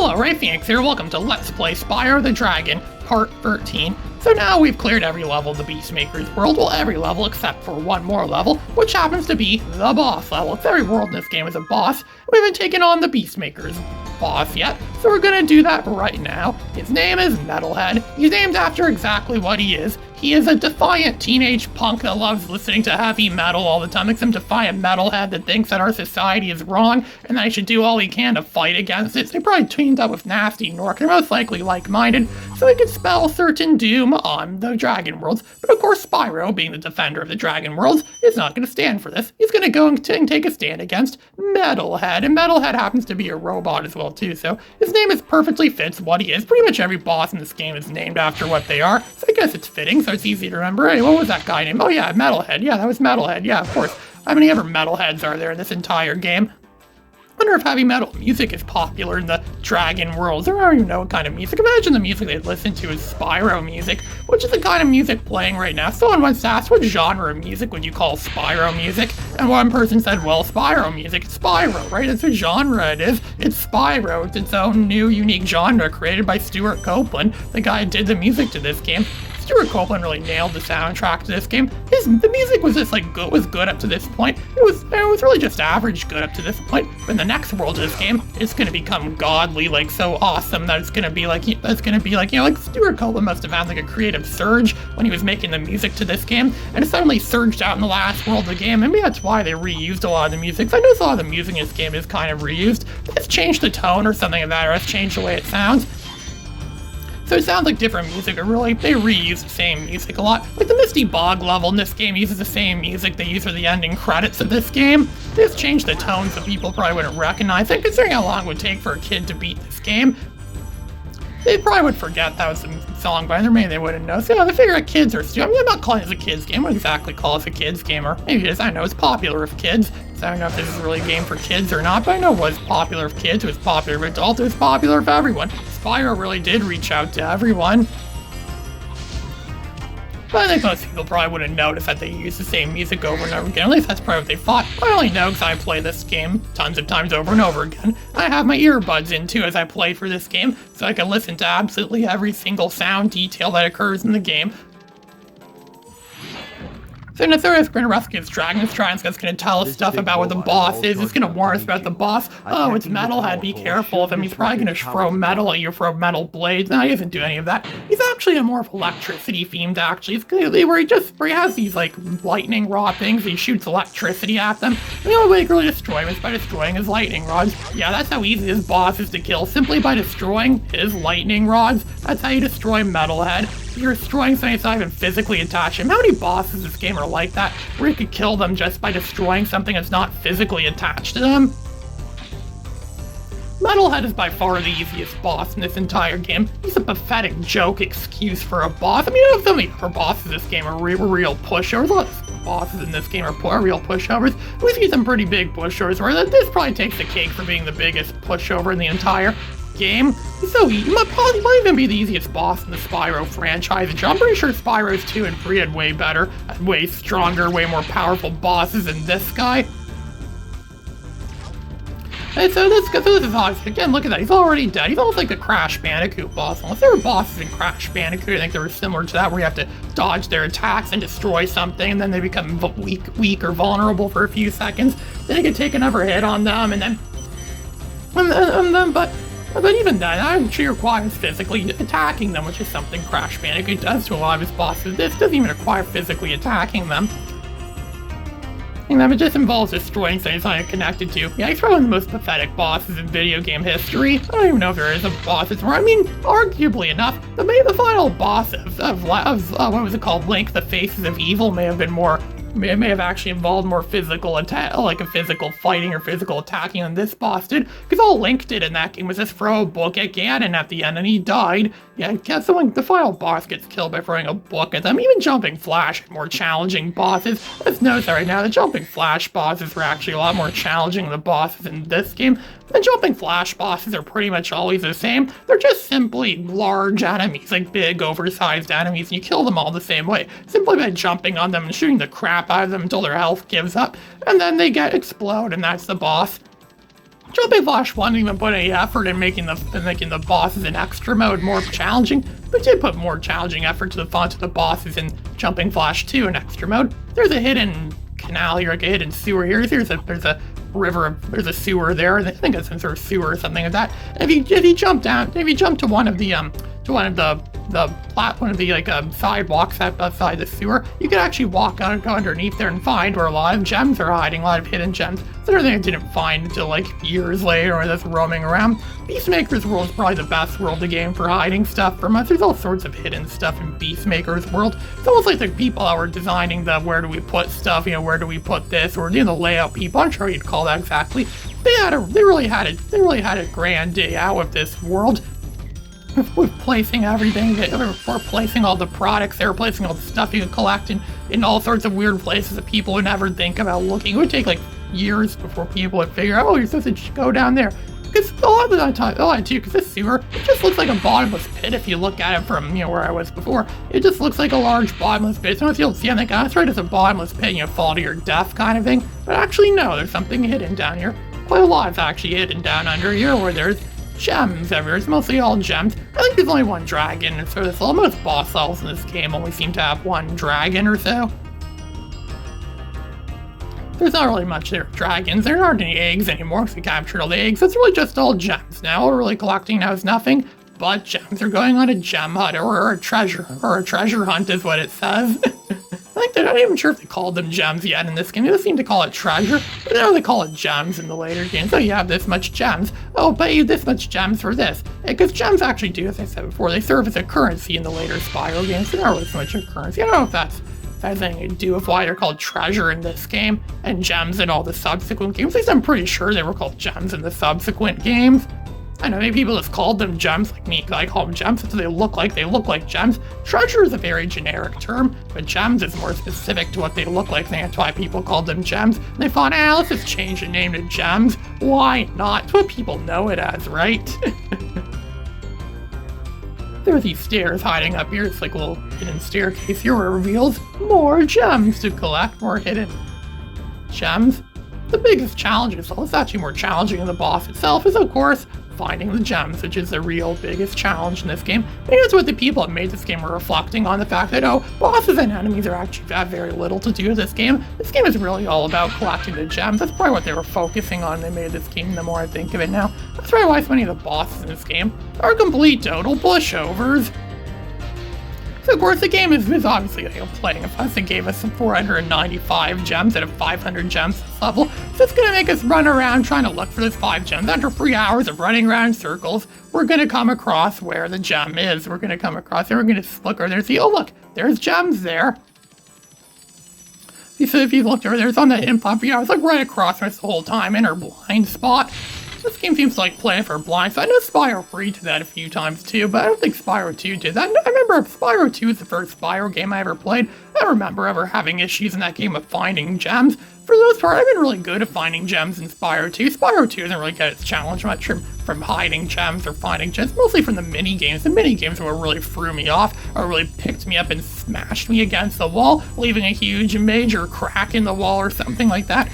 Hello, Ray Phoenix here, welcome to Let's Play Spyro the Dragon, Part 13. So now we've cleared every level of the Beastmaker's world, well every level except for one more level, which happens to be the boss level. If every world in this game is a boss, we haven't taken on the Beastmaker's boss yet, so we're gonna do that right now. His name is Metalhead. He's named after exactly what he is. He is a defiant teenage punk that loves listening to heavy metal all the time. Like some defiant metalhead that thinks that our society is wrong and that he should do all he can to fight against it. So he probably teamed up with Nasty Nork. They're most likely like-minded, so he could spell certain doom on the Dragon Worlds. But of course, Spyro, being the defender of the Dragon Worlds, is not going to stand for this. He's going to go and take a stand against Metalhead. And Metalhead happens to be a robot as well, too, so his name perfectly fits what he is. Pretty much every boss in this game is named after what they are, so I guess it's fitting, so it's easy to remember. Hey, what was that guy named? Oh yeah, Metalhead. Yeah, that was Metalhead. Yeah, of course. How many ever Metalheads are there in this entire game? I wonder if heavy metal music is popular in the Dragon Worlds. I don't even know what kind of music. Imagine the music they'd listen to is Spyro music, which is the kind of music playing right now. Someone once asked, what genre of music would you call Spyro music? And one person said, well, Spyro music. It's Spyro, right? It's a genre it is. It's Spyro. It's its own new, unique genre created by Stuart Copeland, the guy who did the music to this game. Stuart Copeland really nailed the soundtrack to this game. The music was just like good up to this point. It was really just average good up to this point. But in the next world of this game, it's gonna become godly, like so awesome that it's gonna be like like Stuart Copeland must have had like a creative surge when he was making the music to this game, and it suddenly surged out in the last world of the game. Maybe that's why they reused a lot of the music. So I noticed a lot of the music in this game is kind of reused. It's changed the tone or something like that, or it's changed the way it sounds. So it sounds like different music, or really, they reuse the same music a lot. Like the Misty Bog level in this game uses the same music they use for the ending credits of this game. They just changed the tone so people probably wouldn't recognize it. Considering how long it would take for a kid to beat this game, they probably would forget that was the song by maybe they wouldn't know. So yeah, they figure out kids are stupid. I mean, I'm not calling this a kid's game. I wouldn't exactly call this a kid's game, or maybe it is. I don't know, it's popular with kids. So I don't know if this is really a game for kids or not, but I know it was popular with kids, it was popular with adults, it was popular with everyone. Spyro really did reach out to everyone. But I think most people probably wouldn't notice that they use the same music over and over again. At least that's probably what they thought. I only know because I play this game tons of times over and over again. I have my earbuds in too as I play for this game, so I can listen to absolutely every single sound detail that occurs in the game. So Nathuris going to rescue his dragon. This dragon's just going to tell us stuff about what the boss is. It's going to warn us about the boss. Oh, it's Metalhead. Be careful of him. He's probably going to throw metal at you, throw metal blades. No, he doesn't do any of that. He's actually a more of electricity themed, actually. It's clearly where he has these, like, lightning rod things. He shoots electricity at them. And the only way to really destroy him is by destroying his lightning rods. Yeah, that's how easy this boss is to kill. Simply by destroying his lightning rods. That's how you destroy Metalhead. You're destroying something that's not even physically attached to him. How many bosses in this game are like that, where you could kill them just by destroying something that's not physically attached to them? Metalhead is by far the easiest boss in this entire game. He's a pathetic joke excuse for a boss. I mean, I don't know if so many bosses in this game are real pushovers. A lot of bosses in this game are real pushovers. We see some pretty big pushovers, where this probably takes the cake for being the biggest pushover in the entire game. He's so easy. He might even be the easiest boss in the Spyro franchise. And I'm pretty sure Spyro's 2 and 3 had way better, way stronger, way more powerful bosses than this guy. And so this is obvious. Again, look at that. He's already dead. He's almost like a Crash Bandicoot boss. Unless there were bosses in Crash Bandicoot, I think they were similar to that, where you have to dodge their attacks and destroy something, and then they become weak or vulnerable for a few seconds. Then you can take another hit on them, and then but even then, actually requires physically attacking them, which is something Crash Bandicoot does to a lot of his bosses. This doesn't even require physically attacking them. It just involves destroying things I'm connected to. Yeah, he's probably one of the most pathetic bosses in video game history. I don't even know if there is a boss that's more. I mean, arguably enough, the final boss of what was it called? Link, the Faces of Evil may have actually involved more physical attack, like a physical fighting or physical attacking than this boss did. Because all Link did in that game was just throw a book at Ganon at the end, and he died. Yeah, the final boss gets killed by throwing a book at them. Even Jumping Flash had more challenging bosses. Let's notice that right now, the Jumping Flash bosses were actually a lot more challenging than the bosses in this game. The Jumping Flash bosses are pretty much always the same. They're just simply large enemies, like big, oversized enemies, and you kill them all the same way. Simply by jumping on them and shooting the crap out of them until their health gives up, and then they explode, and that's the boss. Jumping Flash 1 didn't even put any effort in making the bosses in extra mode more challenging, but did put more challenging effort to the font of the bosses in Jumping Flash 2 in extra mode. There's a hidden canal here, like a hidden sewer here. There's a river, there's a sewer there. I think it's some sort of sewer or something like that. And if you jump to one of the sidewalks outside the sewer, you can actually walk out and go underneath there and find where a lot of gems are hiding, a lot of hidden gems. It's another thing I didn't find until like years later when I was roaming around. Peacemaker's World is probably the best world of the game for hiding stuff from us. There's all sorts of hidden stuff in Peacemaker's World. It's almost like the people that were designing the where do we put stuff, where do we put this, or the layout people, I'm sure you'd call that exactly. They really had a grand day out with this world. With placing everything, or placing all the products there, placing all the stuff you could collect in all sorts of weird places that people would never think about looking. It would take like years before people would figure out, oh, you're supposed to go down there. Because a lot of the time, because this sewer, it just looks like a bottomless pit if you look at it from, where I was before. It just looks like a large bottomless pit. Sometimes you'll see, I think, that's right, it's a bottomless pit, fall to your death kind of thing. But actually, no, there's something hidden down here. Quite a lot is actually hidden down under here, where there's gems everywhere. It's mostly all gems. I think there's only one dragon, and so most boss levels in this game only seem to have one dragon or so. There's not really much there. Dragons, there aren't any eggs anymore because we captured all the eggs. It's really just all gems now. We're really collecting now is nothing but gems. We're going on a gem hunt or a treasure hunt is what it says. I think they're not even sure if they called them gems yet in this game. They just seem to call it treasure, but now they call it gems in the later games. So you have this much gems. Oh, pay you this much gems for this. Because gems actually do, as I said before, they serve as a currency in the later Spyro games. They're not really so much a currency. I don't know if that has anything to do with why they're called treasure in this game and gems in all the subsequent games. At least I'm pretty sure they were called gems in the subsequent games. I know maybe people just called them gems like me, because I call them gems, so they look like gems. Treasure is a very generic term, but gems is more specific to what they look like, and that's why people called them gems. And they thought, let's just change the name to gems. Why not? It's what people know it as, right? There are these stairs hiding up here. It's like a little hidden staircase here where it reveals more gems to collect, more hidden gems. The biggest challenge is, well, it's actually more challenging than the boss itself, is of course finding the gems, which is the real biggest challenge in this game. I think that's what the people that made this game were reflecting on, the fact that, bosses and enemies are actually have very little to do with this game. This game is really all about collecting the gems. That's probably what they were focusing on when they made this game, the more I think of it now. That's probably why so many of the bosses in this game are complete total pushovers. So of course the game is obviously playing with us. It gave us some 495 gems out of 500 gems this level. So it's going to make us run around trying to look for those 5 gems. After 3 hours of running around in circles, we're going to come across where the gem is. We're going to come across it. We're going to look over there and see, oh look, there's gems there. So if you looked over there, it's on the hidden platform. I was like right across us the whole time in our blind spot. This game seems like playing for blind, so I know Spyro 3 did that a few times too, but I don't think Spyro 2 did that. I remember Spyro 2 is the first Spyro game I ever played. I don't remember ever having issues in that game of finding gems. For the most part, I've been really good at finding gems in Spyro 2. Spyro 2 doesn't really get its challenge much from hiding gems or finding gems, mostly from the mini-games. The mini-games were really threw me off, or really picked me up and smashed me against the wall, leaving a huge major crack in the wall or something like that.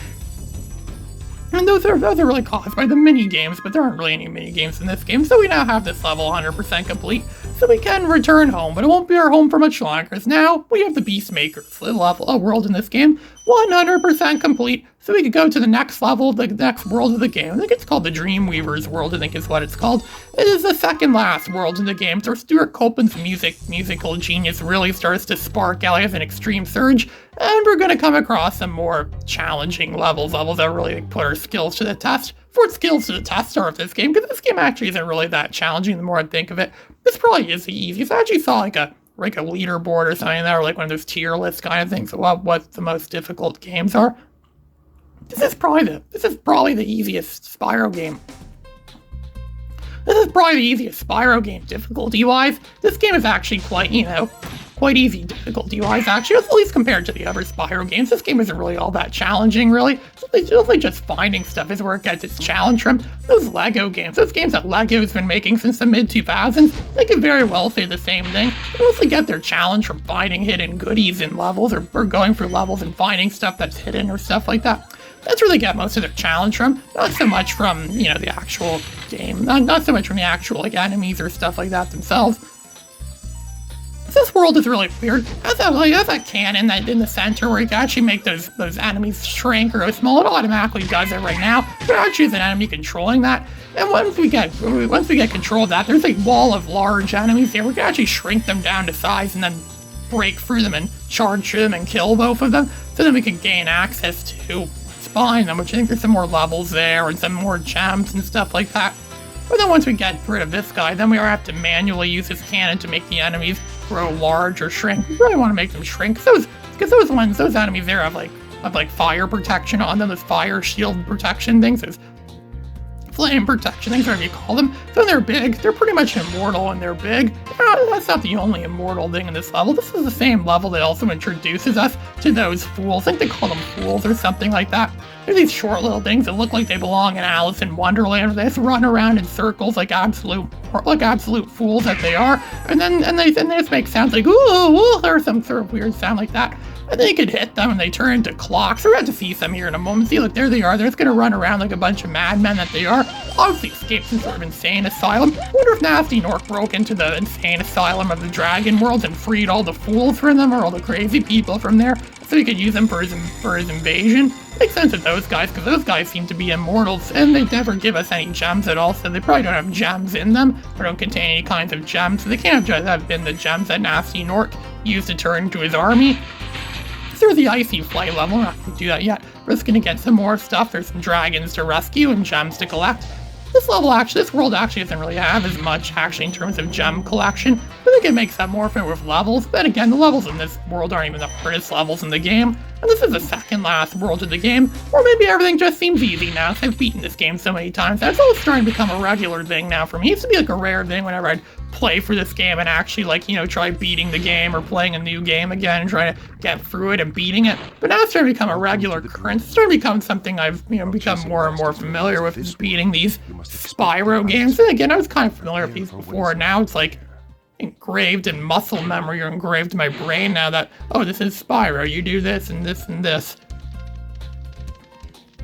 And those are really caused by the mini-games, but there aren't really any mini-games in this game, so we now have this level 100% complete, so we can return home, but it won't be our home for much longer, because now we have the Beastmakers, a world in this game, 100% complete, so we can go to the next level, the next world of the game. I think it's called the Dreamweaver's world, I think is what it's called. It is the second last world in the game, so Stuart Copeland's musical genius really starts to spark out as an extreme surge, and we're going to come across some more challenging levels that really put our skills to the test. Put skills to the test are of this game, because this game actually isn't really that challenging the more I think of it. This probably is the easiest. I actually saw like a leaderboard or something there, or like one of those tier list kind of things about what the most difficult games are. This is probably the easiest Spyro game. This is probably the easiest Spyro game difficulty-wise. This game is actually quite easy difficulty-wise, actually, at least compared to the other Spyro games. This game isn't really all that challenging, really. It's really just finding stuff is where it gets its challenge from. Those Lego games, those games that Lego's been making since the mid-2000s, they could very well say the same thing. They mostly get their challenge from finding hidden goodies in levels, or going through levels and finding stuff that's hidden or stuff like that. That's where they get most of their challenge from. Not so much from, the actual game. Not so much from the actual, enemies or stuff like that themselves. This world is really weird. That's that cannon that in the center where you can actually make those enemies shrink or go small. It automatically does it right now. But actually, is an enemy controlling that. And once we get control of that, there's a wall of large enemies here. We can actually shrink them down to size and then break through them and charge through them and kill both of them. So then we can gain access to spine them, which I think there's some more levels there and some more gems and stuff like that. But then once we get rid of this guy, then we have to manually use this cannon to make the enemies grow large or shrink. We really want to make them shrink. Those enemies there have fire protection on them, those fire shield protection things, those flame protection things, whatever you call them. So when they're big, they're pretty much immortal when they're big. That's not the only immortal thing in this level. This is the same level that also introduces us to those fools. I think they call them fools or something like that. They're these short little things that look like they belong in Alice in Wonderland. They just run around in circles like absolute fools that they are. And they just make sounds like ooh, ooh, or some sort of weird sound like that. And then you could hit them and they turn into clocks. We're about to see some here in a moment. See, look, there they are. They're just going to run around like a bunch of madmen that they are. Obviously escaped some sort of insane asylum. I wonder if Nasty Nork broke into the insane asylum of the dragon world and freed all the fools from them, or all the crazy people from there, so he could use them for his invasion. Makes sense with those guys, because those guys seem to be immortals, and they never give us any gems at all, so they probably don't have gems in them, or don't contain any kinds of gems, so they can't just have been the gems that Nasty Nork used to turn into his army. There's the icy flight level. We're not going to do that yet. We're just going to get some more stuff. There's some dragons to rescue and gems to collect. This world actually doesn't really have as much actually in terms of gem collection. I think it makes up more for it with levels. But again, the levels in this world aren't even the hardest levels in the game. And this is the second last world of the game. Or maybe everything just seems easy now. I've beaten this game so many times. That's always starting to become a regular thing now for me. It used to be like a rare thing whenever I'd play for this game and actually try beating the game or playing a new game again and trying to get through it and beating it. But now it's starting to become a regular occurrence. It's starting to become something I've become more and more familiar with, is beating these Spyro games. And again, I was kind of familiar with these before. Now it's like engraved in muscle memory or engraved in my brain now that, oh, this is Spyro. You do this and this and this.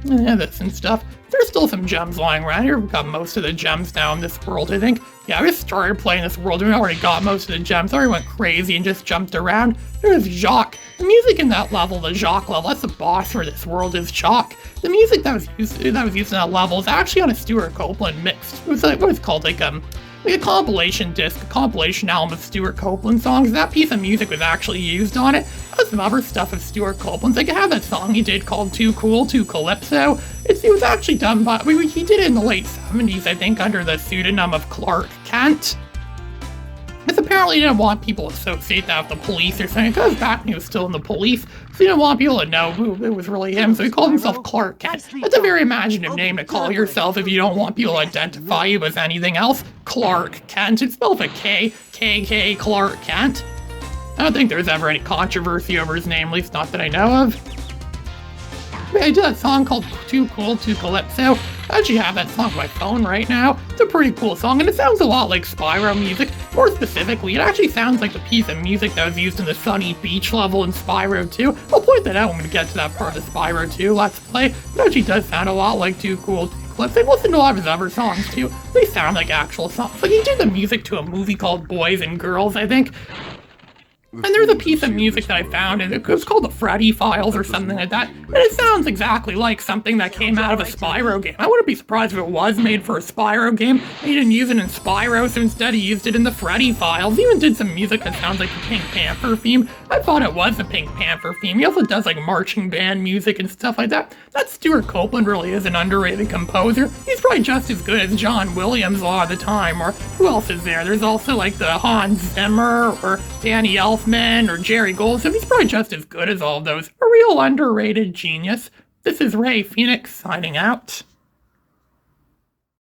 And this and stuff. There's still some gems lying around here. We've got most of the gems now in this world, I think. Yeah, I just started playing this world and we already got most of the gems. I already went crazy and just jumped around. There's Jacques. The music in that level, the Jacques level, that's the boss for this world, is Jacques. The music that was used in that level is actually on a Stuart Copeland mix. It was like, what it's called, like a compilation disc, a compilation album of Stuart Copeland songs. That piece of music was actually used on it. There's some other stuff of Stuart Copeland's. Like, I have that song he did called Too Cool, Too Calypso. It was actually done by, he did it in the late 70s, I think, under the pseudonym of Clark Kent. Because apparently he didn't want people to associate that with the police or something, because back when he was still in the police, so he didn't want people to know who it was really him, so he called himself Clark Kent. That's a very imaginative name to call yourself if you don't want people to identify you as anything else. Clark Kent. It's spelled with a K. KK Clark Kent. I don't think there's ever any controversy over his name, at least not that I know of. I did a song called Too Cool, Too Calypso. I actually have that song on my phone right now. It's a pretty cool song, and it sounds a lot like Spyro music. More specifically, it actually sounds like the piece of music that was used in the Sunny Beach level in Spyro 2. I'll point that out when we get to that part of the Spyro 2 Let's Play. It actually does sound a lot like Too Cool, Too Calypso. I've listened to a lot of his other songs, too. They sound like actual songs. Like, he did the music to a movie called Boys and Girls, I think. And there's a piece of music that I found, and it was called the Freddy Files or something like that, and it sounds exactly like something that came out of a Spyro game. I wouldn't be surprised if it was made for a Spyro game. He didn't use it in Spyro, so instead he used it in the Freddy Files. He even did some music that sounds like the Pink Panther theme. I thought it was the Pink Panther theme. He also does like marching band music and stuff like that. That Stuart Copeland really is an underrated composer. He's probably just as good as John Williams a lot of the time, or who else is there? There's also like the Hans Zimmer, or Danny Elfman, or Jerry Goldsmith. He's probably just as good as all of those. A real underrated genius. This is Ray Phoenix signing out.